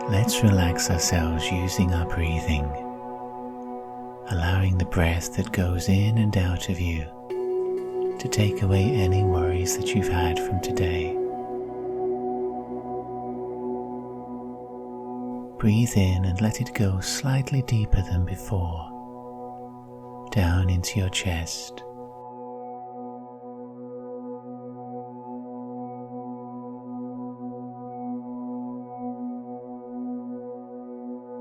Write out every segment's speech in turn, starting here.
Let's relax ourselves using our breathing, allowing the breath that goes in and out of you to take away any worries that you've had from today. Breathe in and let it go slightly deeper than before, down into your chest.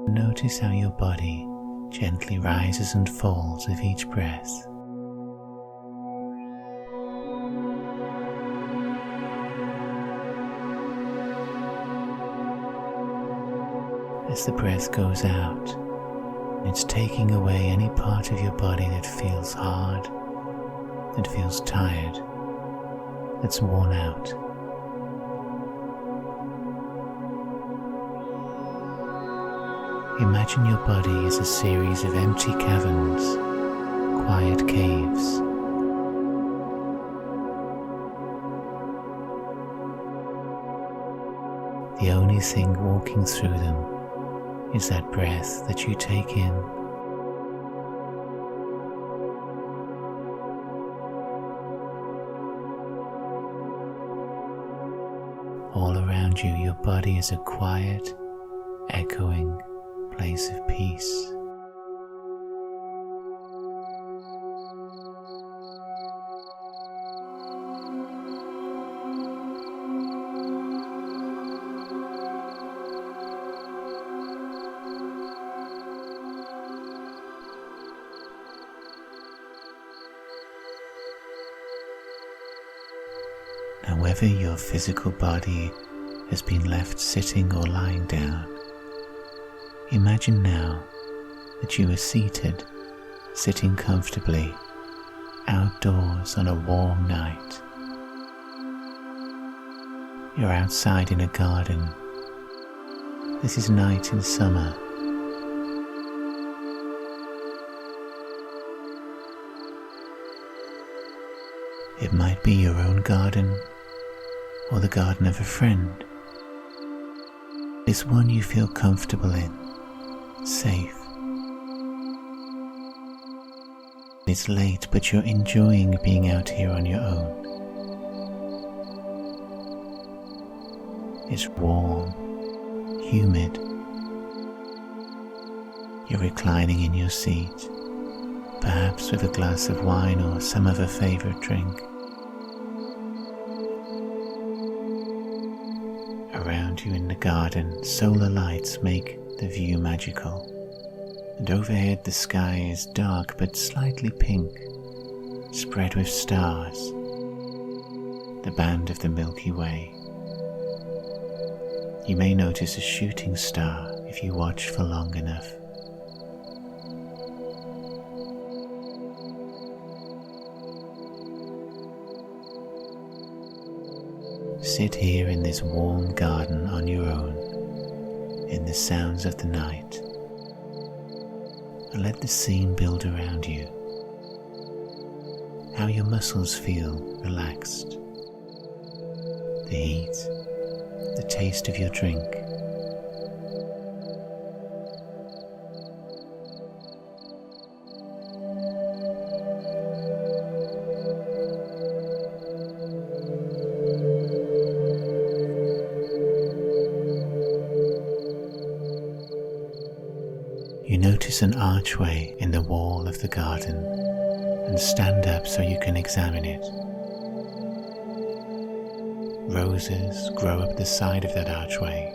Notice how your body gently rises and falls with each breath. As the breath goes out, it's taking away any part of your body that feels hard, that feels tired, that's worn out. Imagine your body as a series of empty caverns, quiet caves. The only thing walking through them is that breath that you take in. All around you, your body is a quiet, echoing place of peace. Now, whether your physical body has been left sitting or lying down, imagine now that you are seated, sitting comfortably, outdoors on a warm night. You're outside in a garden. This is night in summer. It might be your own garden or the garden of a friend. It's one you feel comfortable in, safe. It's late, but you're enjoying being out here on your own. It's warm, humid. You're reclining in your seat, perhaps with a glass of wine or some other favorite drink. Around you in the garden, solar lights make the view magical, and overhead the sky is dark but slightly pink, spread with stars, the band of the Milky Way. You may notice a shooting star if you watch for long enough. Sit here in this warm garden on your own, in the sounds of the night, and let the scene build around you. How your muscles feel relaxed. The heat, the taste of your drink. You notice an archway in the wall of the garden and stand up so you can examine it. Roses grow up the side of that archway,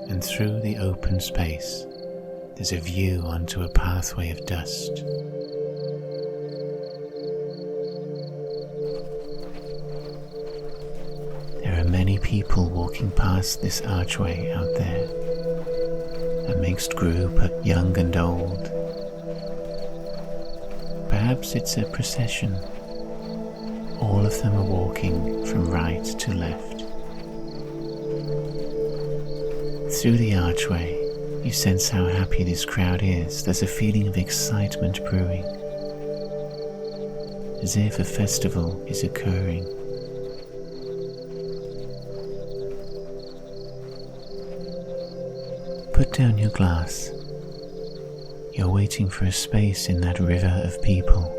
and through the open space there's a view onto a pathway of dust. There are many people walking past this archway out there, a mixed group of young and old. Perhaps it's a procession. All of them are walking from right to left. Through the archway, you sense how happy this crowd is. There's a feeling of excitement brewing, as if a festival is occurring. Put down your glass. You're waiting for a space in that river of people,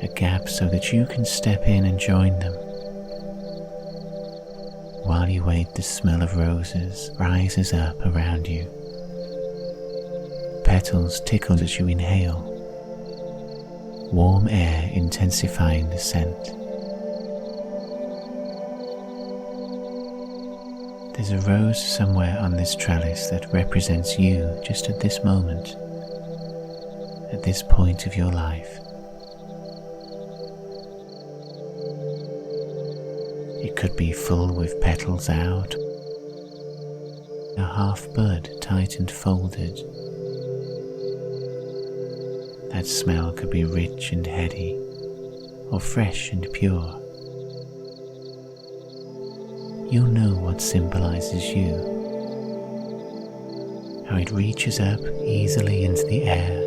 a gap so that you can step in and join them. While you wait, the smell of roses rises up around you. Petals tickle as you inhale, warm air intensifying the scent. There's a rose somewhere on this trellis that represents you just at this moment, at this point of your life. It could be full with petals out, a half bud tight and folded. That smell could be rich and heady, or fresh and pure. You'll know what symbolizes you, how it reaches up easily into the air,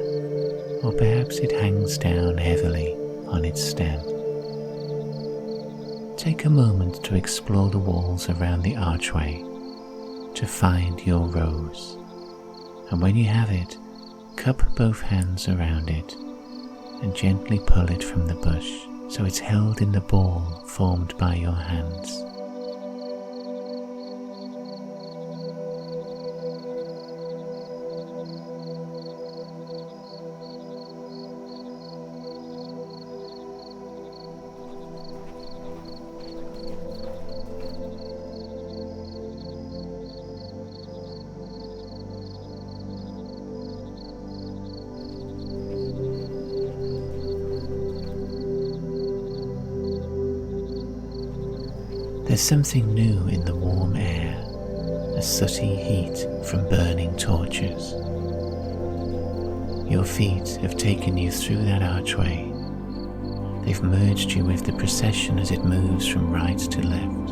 or perhaps it hangs down heavily on its stem. Take a moment to explore the walls around the archway to find your rose, and when you have it, cup both hands around it and gently pull it from the bush so it's held in the ball formed by your hands. There's something new in the warm air, a sooty heat from burning torches. Your feet have taken you through that archway. They've merged you with the procession as it moves from right to left.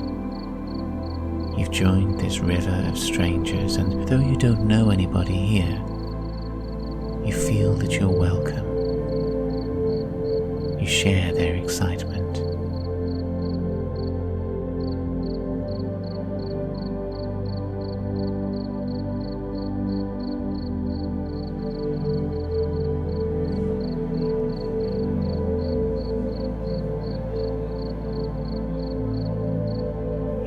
You've joined this river of strangers, and though you don't know anybody here, you feel that you're welcome. You share their excitement.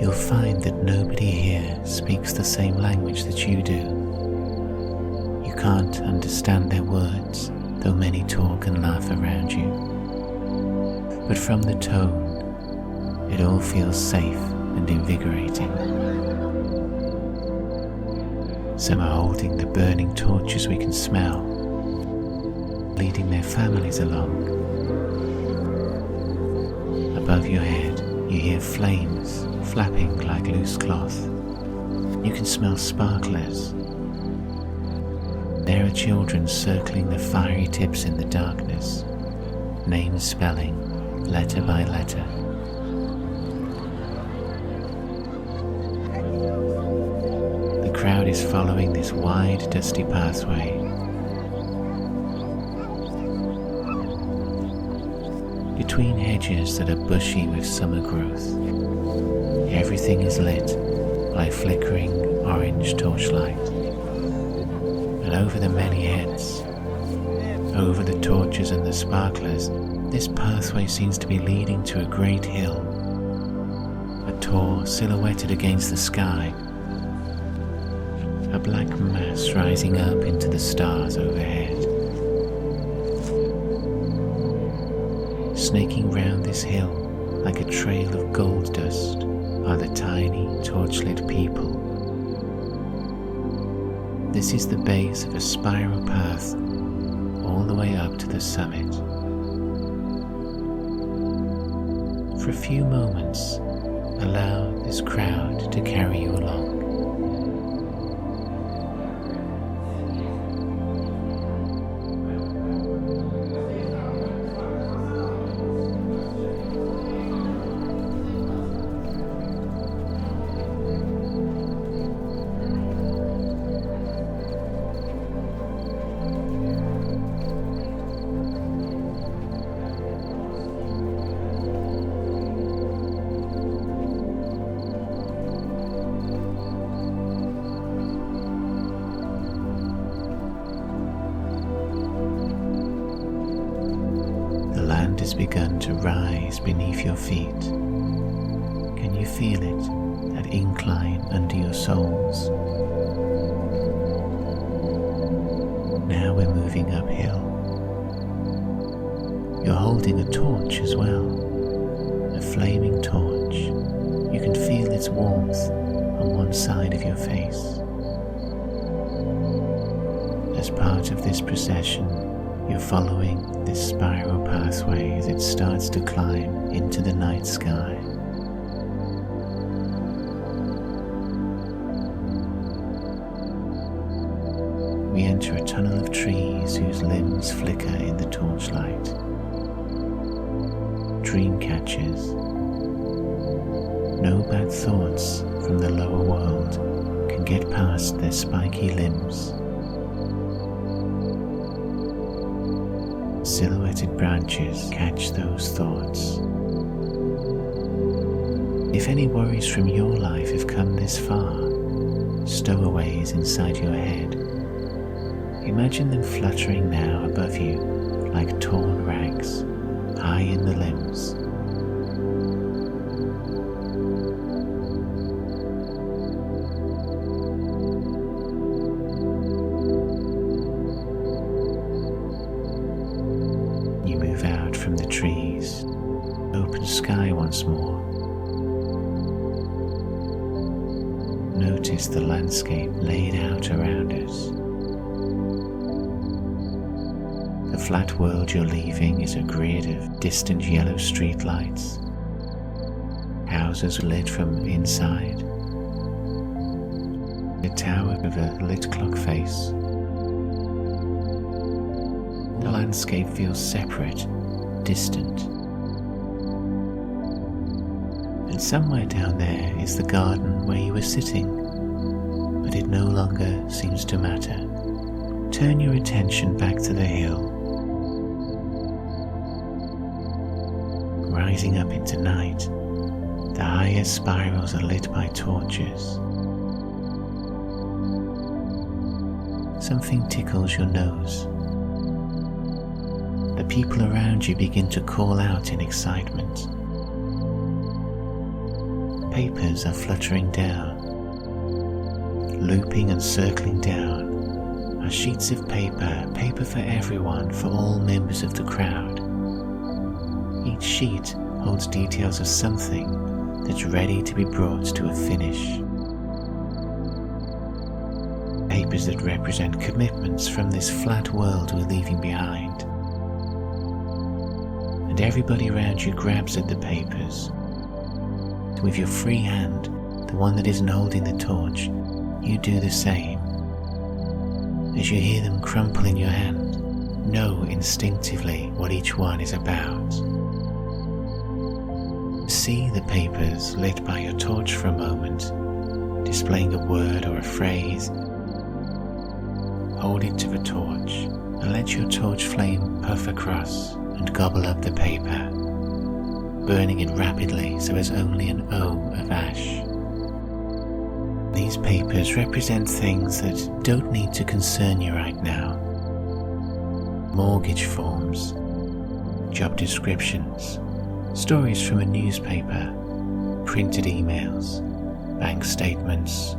You'll find that nobody here speaks the same language that you do. You can't understand their words, though many talk and laugh around you. But from the tone, it all feels safe and invigorating. Some are holding the burning torches we can smell, leading their families along. Above your head, you hear flames flapping like loose cloth. You can smell sparklers. There are children circling the fiery tips in the darkness, names spelling, letter by letter. The crowd is following this wide, dusty pathway. Between hedges that are bushy with summer growth, everything is lit by flickering orange torchlight. And over the many heads, over the torches and the sparklers, this pathway seems to be leading to a great hill, a tor silhouetted against the sky. a black mass rising up into the stars overhead. Snaking round this hill like a trail of gold dust are the tiny torchlit people. This is the base of a spiral path all the way up to the summit. For a few moments, allow this crowd to carry you along. Has begun to rise beneath your feet. Can you feel it, that incline under your soles? Now we're moving uphill. You're holding a torch as well, a flaming torch. You can feel its warmth on one side of your face. As part of this procession, you're following this spiral pathway as it starts to climb into the night sky. We enter a tunnel of trees whose limbs flicker in the torchlight. Dream catchers. No bad thoughts from the lower world can get past their spiky limbs. Silhouetted branches catch those thoughts. If any worries from your life have come this far, stowaways inside your head, imagine them fluttering now above you like torn rags, high in the limbs. From the trees, open sky once more. Notice the landscape laid out around us. The flat world you're leaving is a grid of distant yellow streetlights, houses lit from inside, a tower with a lit clock face. The landscape feels separate, distant. And somewhere down there is the garden where you were sitting, but it no longer seems to matter. Turn your attention back to the hill. Rising up into night, the highest spirals are lit by torches. Something tickles your nose. The people around you begin to call out in excitement. Papers are fluttering down. Looping and circling down are sheets of paper for everyone, for all members of the crowd. Each sheet holds details of something that's ready to be brought to a finish. Papers that represent commitments from this flat world we're leaving behind. And everybody around you grabs at the papers. With your free hand, the one that isn't holding the torch, you do the same. As you hear them crumple in your hand, know instinctively what each one is about. See the papers lit by your torch for a moment, displaying a word or a phrase. Hold it to the torch and let your torch flame puff across and gobble up the paper, burning it rapidly so as only an O of ash. These papers represent things that don't need to concern you right now. Mortgage forms, job descriptions, stories from a newspaper, printed emails, bank statements,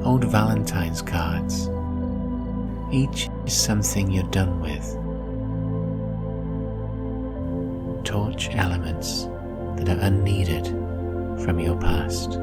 old Valentine's cards. Each is something you're done with. Torch elements that are unneeded from your past.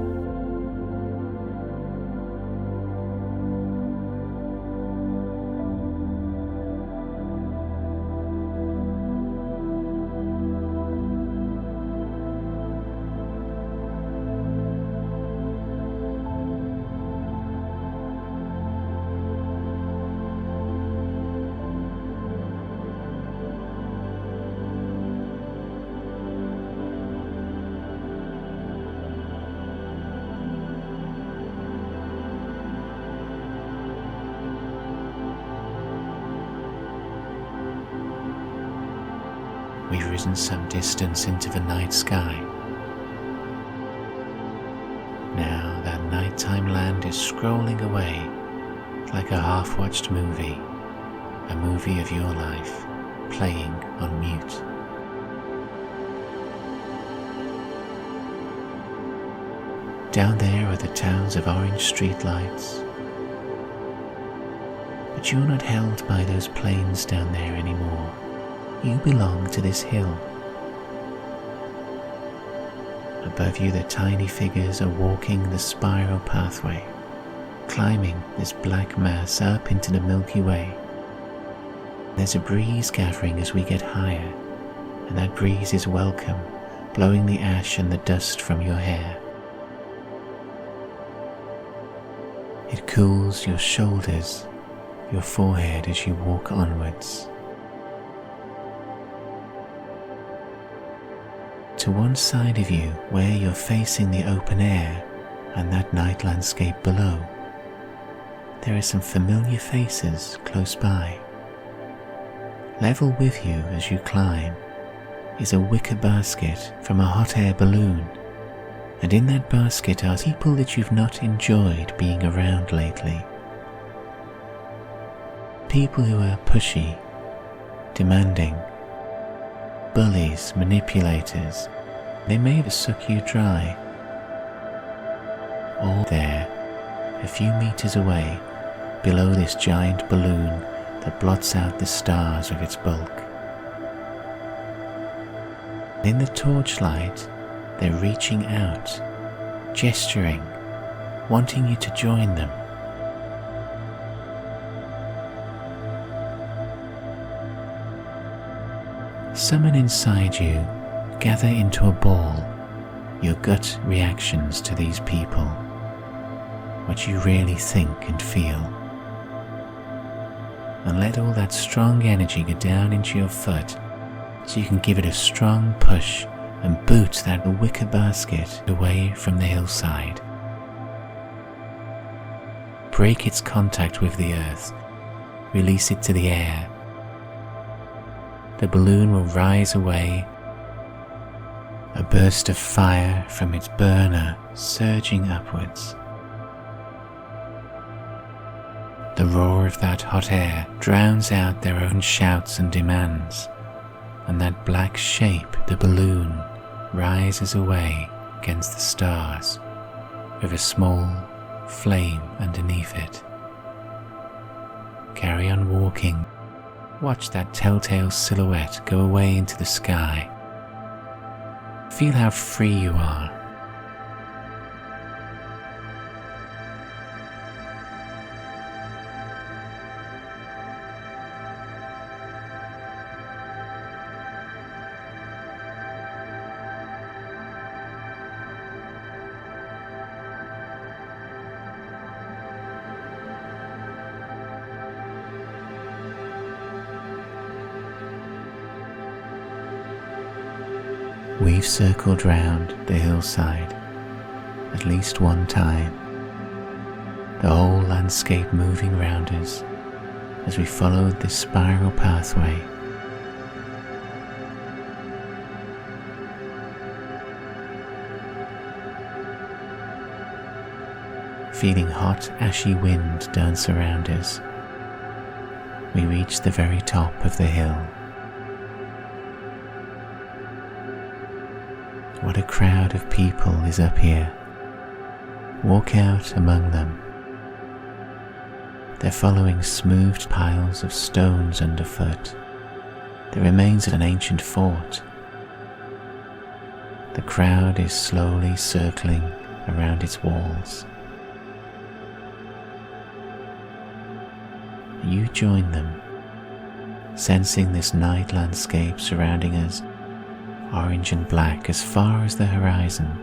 We've risen some distance into the night sky. Now that nighttime land is scrolling away like a half-watched movie, a movie of your life playing on mute. Down there are the towns of orange streetlights, but you're not held by those planes down there anymore. You belong to this hill. Above you, the tiny figures are walking the spiral pathway, climbing this black mass up into the Milky Way. There's a breeze gathering as we get higher, and that breeze is welcome, blowing the ash and the dust from your hair. It cools your shoulders, your forehead as you walk onwards. To one side of you, where you're facing the open air and that night landscape below, there are some familiar faces close by. Level with you as you climb is a wicker basket from a hot air balloon, and in that basket are people that you've not enjoyed being around lately. People who are pushy, demanding, bullies, manipulators. They may suck you dry. All there, a few meters away, below this giant balloon that blots out the stars with its bulk. In the torchlight, they're reaching out, gesturing, wanting you to join them. Summon inside you, gather into a ball, your gut reactions to these people, what you really think and feel. And let all that strong energy go down into your foot so you can give it a strong push and boot that wicker basket away from the hillside. Break its contact with the earth, release it to the air. The balloon will rise away, a burst of fire from its burner surging upwards. The roar of that hot air drowns out their own shouts and demands, and that black shape, the balloon, rises away against the stars with a small flame underneath it. Carry on walking. Watch that telltale silhouette go away into the sky. Feel how free you are. We've circled round the hillside at least one time, the whole landscape moving round us as we followed this spiral pathway. Feeling hot, ashy wind dance around us, we reached the very top of the hill. What a crowd of people is up here. Walk out among them They're following smoothed piles of stones underfoot, the remains of an ancient fort. The crowd is slowly circling around its walls. You join them, sensing this night landscape surrounding us, orange and black as far as the horizon.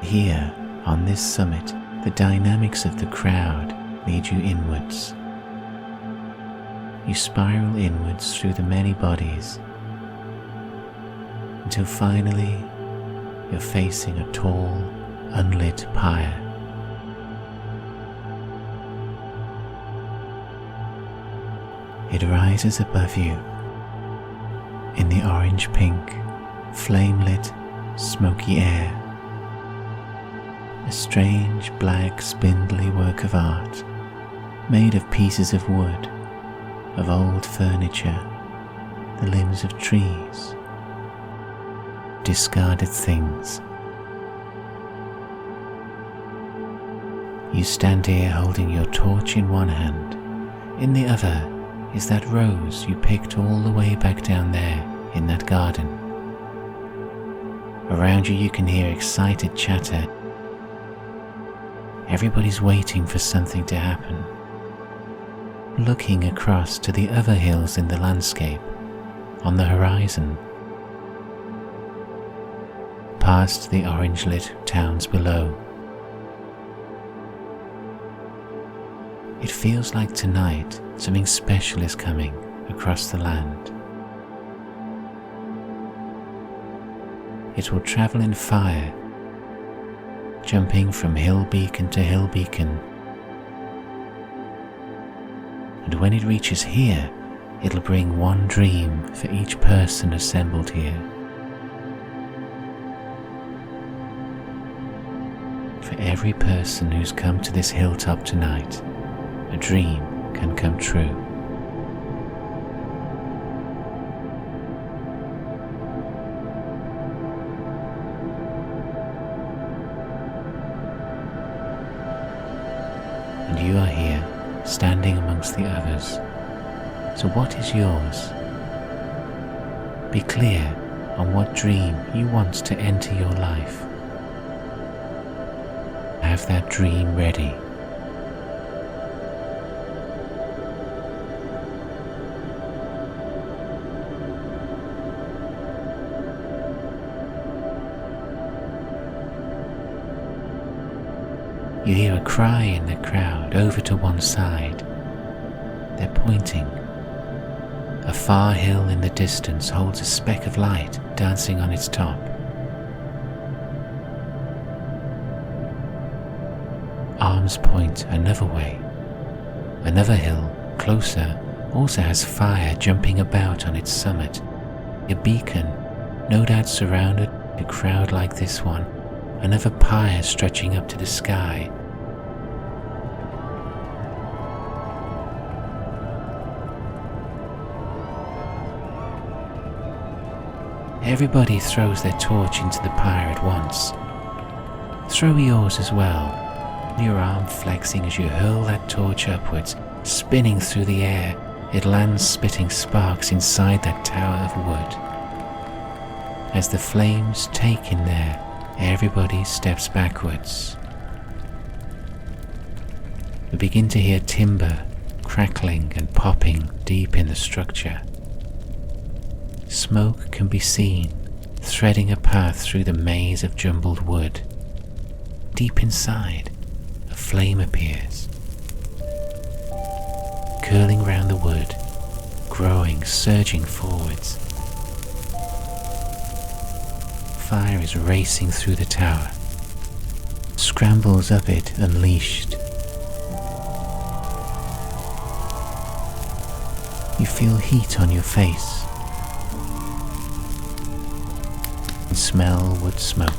Here, on this summit, the dynamics of the crowd lead you inwards. You spiral inwards through the many bodies until finally you're facing a tall, unlit pyre. It rises above you in the orange-pink, flame-lit, smoky air. A strange, black, spindly work of art, made of pieces of wood, of old furniture, the limbs of trees, discarded things. You stand here holding your torch in one hand. In the other is that rose you picked all the way back down there in that garden. Around you you can hear excited chatter. Everybody's waiting for something to happen, looking across to the other hills in the landscape, on the horizon, past the orange-lit towns below. It feels like tonight something special is coming across the land. It will travel in fire, jumping from hill beacon to hill beacon. And when it reaches here, it'll bring one dream for each person assembled here. For every person who's come to this hilltop tonight, a dream can come true. And you are here, standing amongst the others. So what is yours? Be clear on what dream you want to enter your life. Have that dream ready. You hear a cry in the crowd over to one side. They're pointing. A far hill in the distance holds a speck of light dancing on its top. Arms point another way. Another hill, closer, also has fire jumping about on its summit. A beacon, no doubt surrounded by a crowd like this one. Another pyre stretching up to the sky. Everybody throws their torch into the pyre at once. Throw yours as well, your arm flexing as you hurl that torch upwards, spinning through the air. It lands spitting sparks inside that tower of wood. As the flames take in there, everybody steps backwards. We begin to hear timber crackling and popping deep in the structure. Smoke can be seen, threading a path through the maze of jumbled wood. Deep inside, a flame appears, curling round the wood, growing, surging forwards. Fire is racing through the tower, scrambles up it unleashed. You feel heat on your face and smell wood smoke.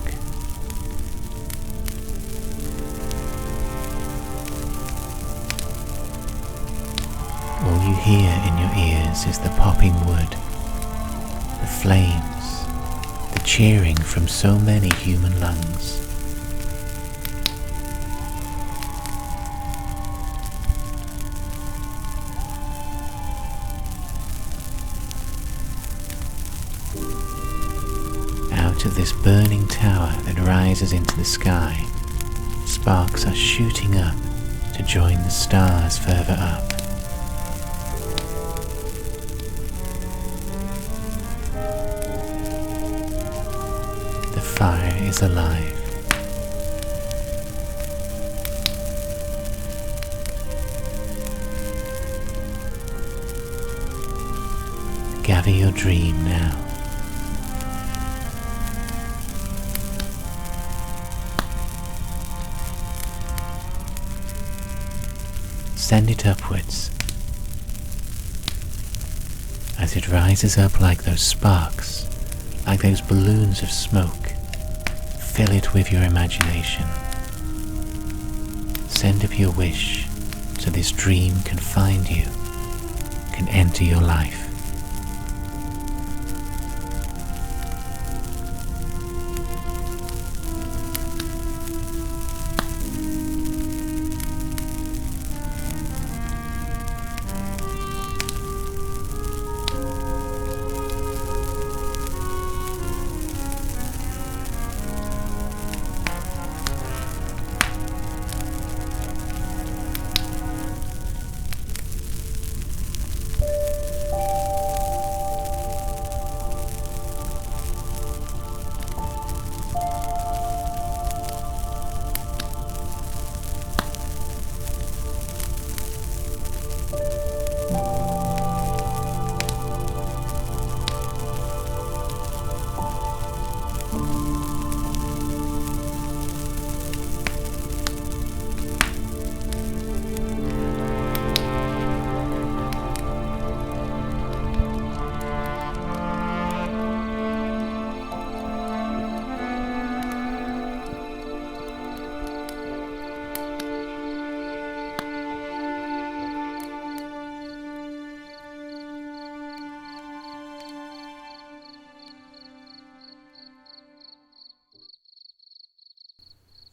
All you hear in your ears is the popping wood, the flames, the cheering from so many human lungs. front of this burning tower that rises into the sky, sparks are shooting up to join the stars further up. The fire is alive. Gather your dream now. Send it upwards. As it rises up like those sparks, like those balloons of smoke, fill it with your imagination. Send up your wish so this dream can find you, can enter your life.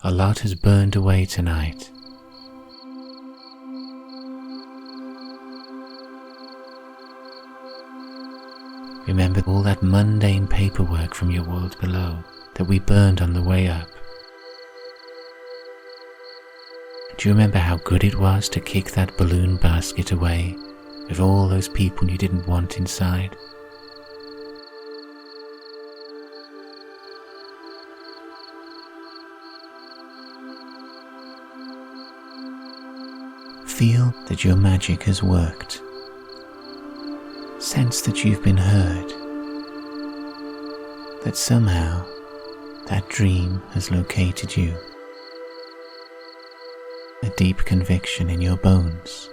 A lot has burned away tonight. Remember all that mundane paperwork from your world below that we burned on the way up. Do you remember how good it was to kick that balloon basket away with all those people you didn't want inside? Feel that your magic has worked. Sense that you've been heard. That somehow that dream has located you. A deep conviction in your bones.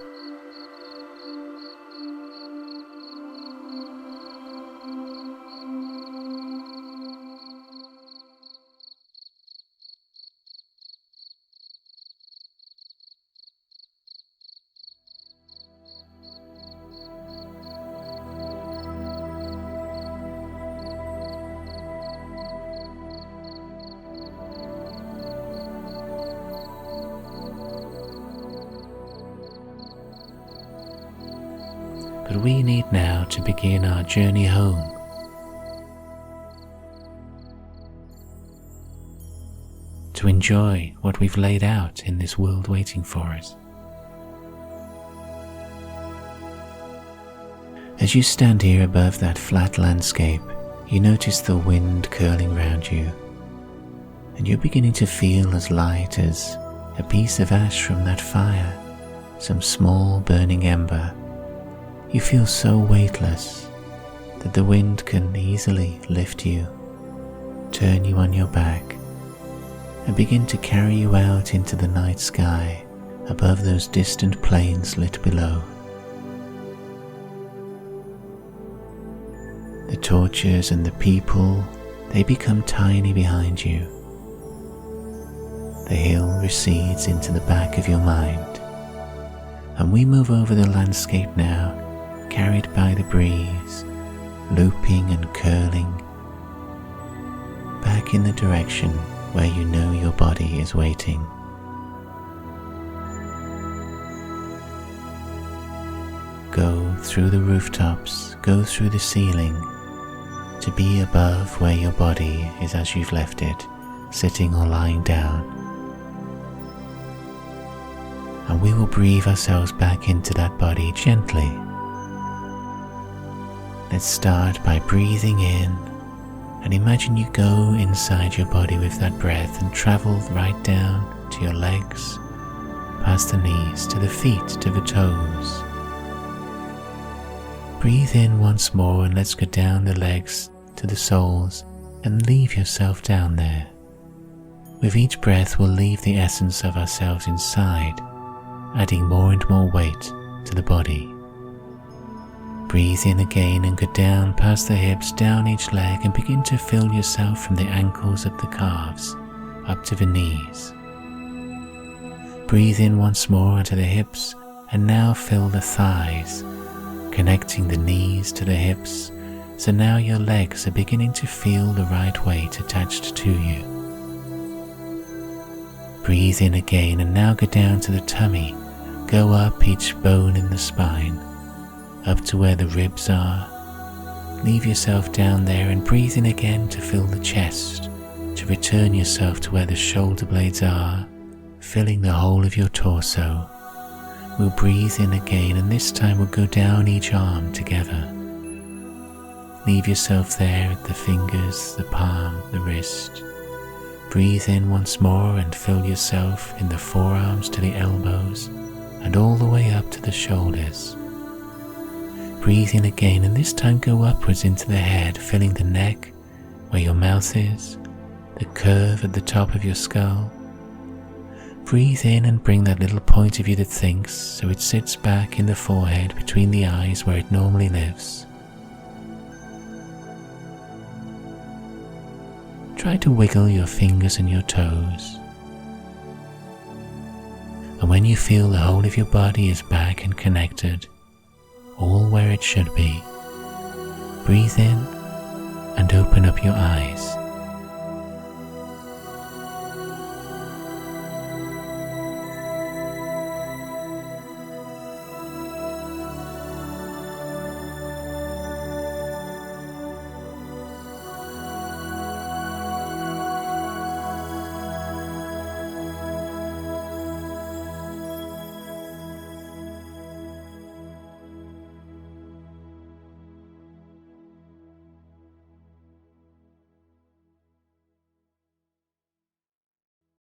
But we need now to begin our journey home. To enjoy what we've laid out in this world waiting for us. As you stand here above that flat landscape, you notice the wind curling round you, and you're beginning to feel as light as a piece of ash from that fire, some small burning ember. You feel so weightless that the wind can easily lift you, turn you on your back, and begin to carry you out into the night sky above those distant plains lit below. The torches and the people, they become tiny behind you. The hill recedes into the back of your mind, and we move over the landscape now, carried by the breeze, looping and curling, back in the direction where you know your body is waiting. Go through the rooftops, go through the ceiling, to be above where your body is as you've left it, sitting or lying down. And we will breathe ourselves back into that body gently. Let's start by breathing in, and imagine you go inside your body with that breath and travel right down to your legs, past the knees, to the feet, to the toes. Breathe in once more and let's go down the legs to the soles and leave yourself down there. With each breath we'll leave the essence of ourselves inside, adding more and more weight to the body. Breathe in again and go down past the hips, down each leg, and begin to fill yourself from the ankles up the calves, up to the knees. Breathe in once more into the hips, and now fill the thighs, connecting the knees to the hips, so now your legs are beginning to feel the right weight attached to you. Breathe in again and now go down to the tummy, go up each bone in the spine, up to where the ribs are. Leave yourself down there and breathe in again to fill the chest, to return yourself to where the shoulder blades are, filling the whole of your torso. We'll breathe in again and this time we'll go down each arm together. Leave yourself there at the fingers, the palm, the wrist. Breathe in once more and fill yourself in the forearms to the elbows and all the way up to the shoulders. Breathe in again and this time go upwards into the head, filling the neck, where your mouth is, the curve at the top of your skull. Breathe in and bring that little point of you that thinks so it sits back in the forehead between the eyes where it normally lives. Try to wiggle your fingers and your toes. And when you feel the whole of your body is back and connected, all where it should be, breathe in and open up your eyes.